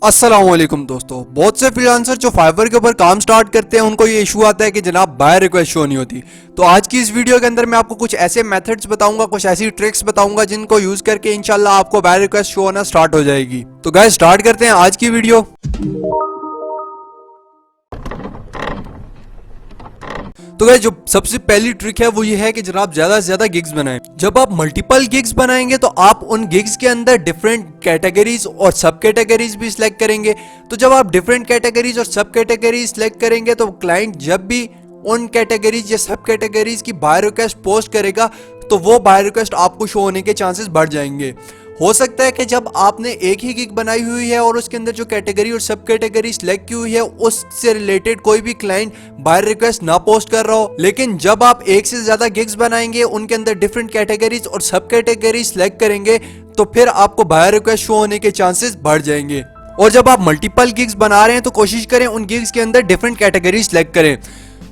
अस्सलामुअलैकुम दोस्तों, बहुत से फ्रीलांसर जो फाइवर के ऊपर काम स्टार्ट करते हैं उनको ये इशू आता है कि जनाब बायर रिक्वेस्ट शो नहीं होती। तो आज की इस वीडियो के अंदर मैं आपको कुछ ऐसे मेथड्स बताऊंगा, कुछ ऐसी ट्रिक्स बताऊंगा जिनको यूज करके इंशाल्लाह आपको बायर रिक्वेस्ट शो होना स्टार्ट हो जाएगी। तो गाइस स्टार्ट करते हैं आज की वीडियो। तो गाइस जो सबसे पहली ट्रिक है वो ये है कि जनाब ज्यादा से ज्यादा गिग्स बनाएं। जब आप मल्टीपल गिग्स बनाएंगे तो आप उन गिग्स के अंदर डिफरेंट कैटेगरीज और सब कैटेगरीज भी सिलेक्ट करेंगे। तो जब आप डिफरेंट कैटेगरीज और सब कैटेगरीज सिलेक्ट करेंगे तो क्लाइंट जब भी उन कैटेगरीज या सब कैटेगरीज की बायर रिक्वेस्ट पोस्ट करेगा तो वो बायर रिक्वेस्ट आपको शो होने के चांसेस बढ़ जाएंगे। हो सकता है कि जब आपने एक ही गिग बनाई हुई है और उसके अंदर जो कैटेगरी और सब कैटेगरी सिलेक्ट की हुई है उससे रिलेटेड कोई भी क्लाइंट बायर रिक्वेस्ट ना पोस्ट कर रहा हो, लेकिन जब आप एक से ज्यादा गिग्स बनाएंगे, उनके अंदर डिफरेंट कैटेगरीज और सब कैटेगरी सिलेक्ट करेंगे तो फिर आपको बायर रिक्वेस्ट शो होने के चांसेस बढ़ जाएंगे। और जब आप मल्टीपल गिग्स बना रहे हैं तो कोशिश करें उन गिग्स के अंदर डिफरेंट कैटेगरी सिलेक्ट करें।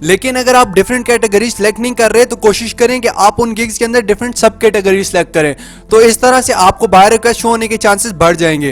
लेकिन अगर आप डिफरेंट कैटेगरी सिलेक्ट नहीं कर रहे तो कोशिश करें कि आप उन गिग्स के अंदर डिफरेंट सब कैटेगरी सिलेक्ट करें। तो इस तरह से आपको बायर रिक्वेस्ट शो होने के चांसेस बढ़ जाएंगे।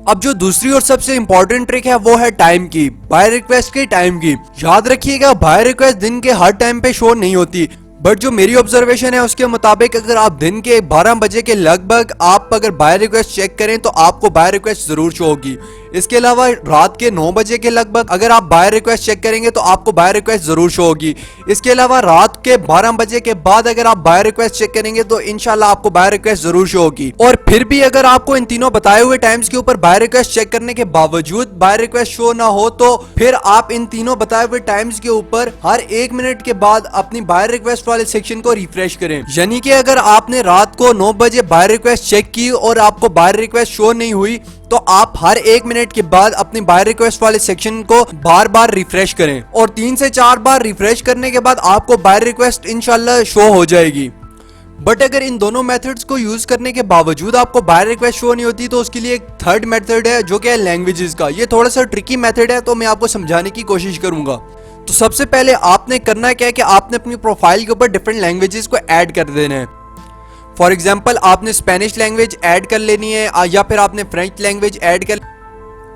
अब जो दूसरी और सबसे इंपॉर्टेंट ट्रिक है वो है टाइम की, बायर रिक्वेस्ट के टाइम की। याद रखिएगा बायर रिक्वेस्ट दिन के हर टाइम पे शो नहीं होती, बट जो मेरी ऑब्जर्वेशन है उसके मुताबिक अगर आप दिन के 12 बजे के लगभग आप अगर बायर रिक्वेस्ट चेक करें तो आपको बायर रिक्वेस्ट जरूर शो होगी। इसके अलावा रात के 9 बजे के लगभग अगर आप बायर रिक्वेस्ट चेक करेंगे तो आपको बायर रिक्वेस्ट जरूर शो होगी। इसके अलावा रात के 12 बजे के बाद अगर आप बायर रिक्वेस्ट चेक करेंगे तो इंशाल्लाह आपको बायर रिक्वेस्ट जरूर शो होगी। और फिर भी अगर आपको इन तीनों बताए हुए टाइम्स के ऊपर बायर रिक्वेस्ट चेक करने के बावजूद बायर रिक्वेस्ट शो ना हो तो फिर आप इन तीनों बताए हुए टाइम्स के ऊपर हर 1 मिनट के बाद अपनी बायर रिक्वेस्ट वाले सेक्शन को रिफ्रेश करें। यानी कि अगर आपने रात को 9 बजे बायर रिक्वेस्ट चेक की और आपको बायर रिक्वेस्ट शो नहीं हुई तो आप हर 1 मिनट के बाद अपनी बायर रिक्वेस्ट वाले सेक्शन को बार बार रिफ्रेश करें और 3 से 4 बार रिफ्रेश करने के बाद आपको बायर रिक्वेस्ट इंशाल्लाह शो हो जाएगी। बट अगर इन दोनों मेथड्स को यूज करने के बावजूद आपको बायर रिक्वेस्ट शो नहीं होती तो उसके लिए एक थर्ड मेथड है जो कि है लैंग्वेजेस का। ये थोड़ा सा ट्रिकी मेथड है तो मैं आपको समझाने की कोशिश करूंगा। तो सबसे पहले आपने करना क्या है कि आपने अपनी प्रोफाइल के ऊपर डिफरेंट लैंग्वेजेस को ऐड कर देना है। फॉर एग्जाम्पल आपने स्पेनिश लैंग्वेज ऐड कर लेनी है या फिर आपने फ्रेंच लैंग्वेज ऐड कर।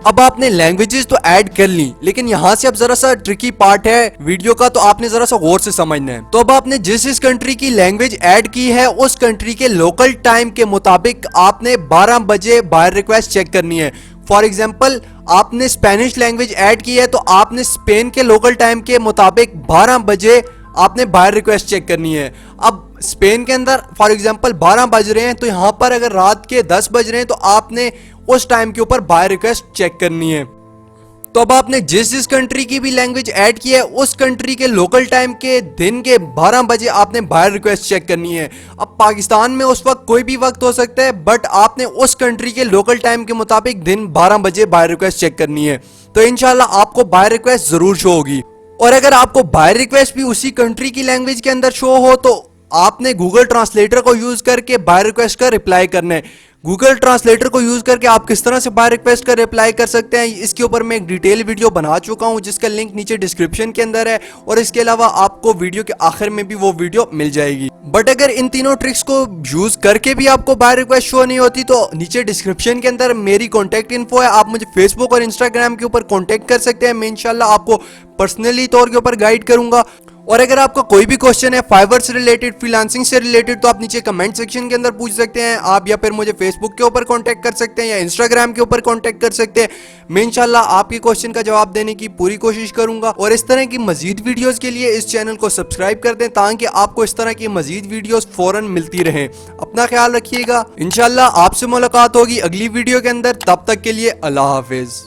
अब आपने लैंग्वेजेस तो ऐड कर ली, लेकिन यहाँ से अब जरा सा ट्रिकी पार्ट है वीडियो का, तो आपने जरा सा गौर से समझना है। तो अब आपने जिस कंट्री की लैंग्वेज ऐड की है उस कंट्री के लोकल टाइम के मुताबिक आपने 12 बजे बायर रिक्वेस्ट चेक करनी है। फॉर एग्जाम्पल आपने स्पेनिश लैंग्वेज ऐड की है तो आपने स्पेन के लोकल टाइम के मुताबिक 12 बजे आपने बायर रिक्वेस्ट चेक करनी है। अब स्पेन के अंदर फॉर एग्जांपल 12 बज रहे हैं तो यहां पर अगर रात के 10 बज रहे हैं तो आपने उस टाइम के ऊपर बायर रिक्वेस्ट चेक करनी है। तो अब आपने जिस कंट्री की भी लैंग्वेज ऐड की है उस कंट्री के लोकल टाइम के दिन के 12 बजे आपने बायर रिक्वेस्ट चेक करनी है। अब पाकिस्तान में उस वक्त कोई भी वक्त हो सकता है, बट आपने उस कंट्री के लोकल टाइम के मुताबिक दिन 12 बजे बायर रिक्वेस्ट चेक करनी है। तो इंशाल्लाह आपको बायर रिक्वेस्ट जरूर शो होगी। और अगर आपको बायर रिक्वेस्ट भी उसी कंट्री की लैंग्वेज के अंदर शो हो तो आपने गूगल ट्रांसलेटर को यूज करके बायर रिक्वेस्ट का रिप्लाई करना है। गूगल ट्रांसलेटर को यूज करके आप किस तरह से बायर रिक्वेस्ट का रिप्लाई कर सकते हैं इसके ऊपर मैं एक डिटेल वीडियो बना चुका हूं जिसका लिंक नीचे डिस्क्रिप्शन के अंदर है और इसके अलावा आपको वीडियो के आखिर में भी वो वीडियो मिल जाएगी। बट अगर इन तीनों ट्रिक्स को यूज करके भी आपको बायर रिक्वेस्ट शो नहीं होती तो नीचे डिस्क्रिप्शन के अंदर मेरी कॉन्टैक्ट इन्फो है, आप मुझे फेसबुक और इंस्टाग्राम के ऊपर कॉन्टैक्ट कर सकते हैं। मैं इंशाल्लाह आपको पर्सनली तौर के ऊपर गाइड करूंगा। और अगर आपका कोई भी क्वेश्चन है फाइवर से रिलेटेड, फ्रीलांसिंग से रिलेटेड, तो आप नीचे कमेंट सेक्शन के अंदर पूछ सकते हैं आप, या फिर मुझे फेसबुक के ऊपर कांटेक्ट कर सकते हैं या इंस्टाग्राम के ऊपर कांटेक्ट कर सकते हैं। मैं इंशाल्लाह आपके क्वेश्चन का जवाब देने की पूरी कोशिश करूंगा। और इस तरह की मजीद वीडियोस के लिए इस चैनल को सब्सक्राइब कर दें ताकि आपको इस तरह की मजीद वीडियोस फौरन मिलती रहे। अपना ख्याल रखिएगा, इंशाल्लाह आपसे मुलाकात होगी अगली वीडियो के अंदर। तब तक के लिए अल्लाह हाफिज।